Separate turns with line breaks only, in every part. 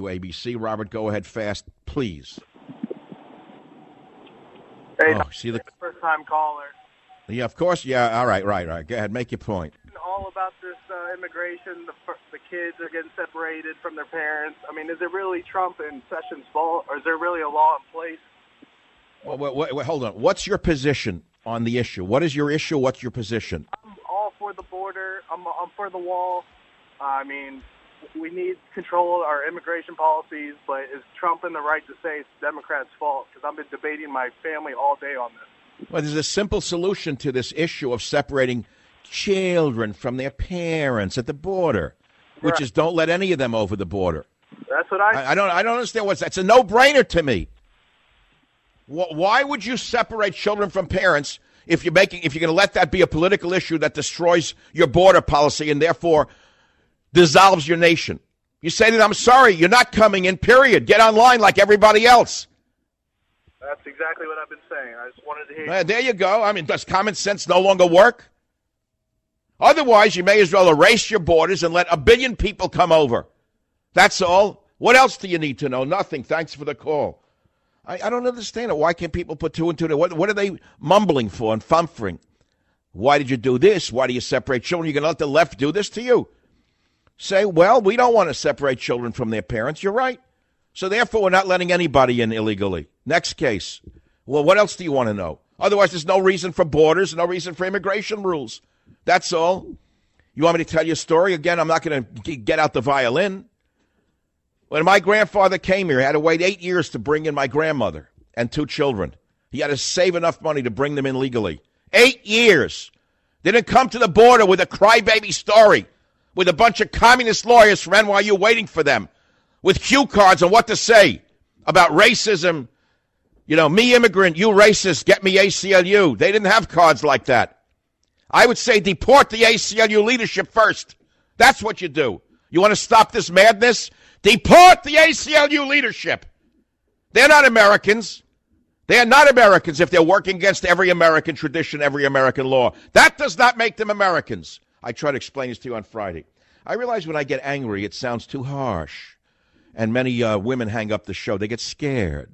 WABC. Robert, go ahead fast, please.
Hey,
see the
first-time caller.
Yeah, of course. Yeah, all right. Go ahead, make your point.
All about this immigration, the kids are getting separated from their parents. I mean, is it really Trump and Sessions' fault, or is there really a law in place?
Wait, hold on. What's your position on the issue? What is your issue? What's your position?
I'm all for the border. I'm for the wall. I mean, we need control of our immigration policies, but is Trump in the right to say it's Democrats' fault? Because I've been debating my family all day on this.
Well, there's a simple solution to this issue of separating children from their parents at the border, which is don't let any of them over the border.
That's what I
don't understand that's a no-brainer to me. Why would you separate children from parents if you're going to let that be a political issue that destroys your border policy and therefore dissolves your nation? You say to them, I'm sorry, you're not coming in, period. Get online like everybody else.
That's exactly what I've been saying. I just wanted to hear.
There you go. I mean, does common sense no longer work? Otherwise, you may as well erase your borders and let 1 billion people come over. That's all. What else do you need to know? Nothing. Thanks for the call. I don't understand it. Why can't people put two and two together? What are they mumbling for and fumfering? Why did you do this? Why do you separate children? You're going to let the left do this to you? Say, well, we don't want to separate children from their parents. You're right. So therefore, we're not letting anybody in illegally. Next case. Well, what else do you want to know? Otherwise, there's no reason for borders, no reason for immigration rules. That's all. You want me to tell you a story? Again, I'm not going to get out the violin. When my grandfather came here, he had to wait 8 years to bring in my grandmother and 2 children. He had to save enough money to bring them in legally. 8 years. They didn't come to the border with a crybaby story, with a bunch of communist lawyers from NYU waiting for them, with cue cards on what to say about racism. You know, me immigrant, you racist, get me ACLU. They didn't have cards like that. I would say deport the ACLU leadership first. That's what you do. You want to stop this madness? Deport the ACLU leadership. They're not Americans. They are not Americans if they're working against every American tradition, every American law. That does not make them Americans. I try to explain this to you on Friday. I realize when I get angry, it sounds too harsh. And many women hang up the show. They get scared.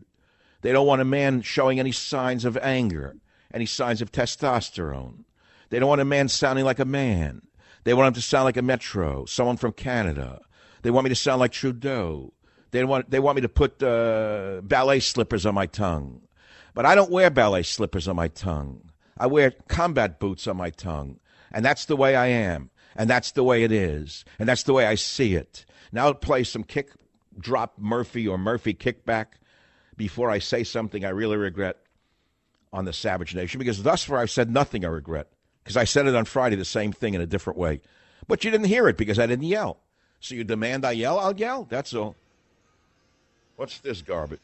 They don't want a man showing any signs of anger, any signs of testosterone. They don't want a man sounding like a man. They want him to sound like a Metro, someone from Canada. They want me to sound like Trudeau. They want me to put ballet slippers on my tongue. But I don't wear ballet slippers on my tongue. I wear combat boots on my tongue. And that's the way I am. And that's the way it is. And that's the way I see it. Now I'll play some kick, drop Murphy or Murphy kickback before I say something I really regret on the Savage Nation. Because thus far I've said nothing I regret. Because I said it on Friday, the same thing in a different way. But you didn't hear it because I didn't yell. So you demand I yell? I'll yell. That's all. What's this garbage?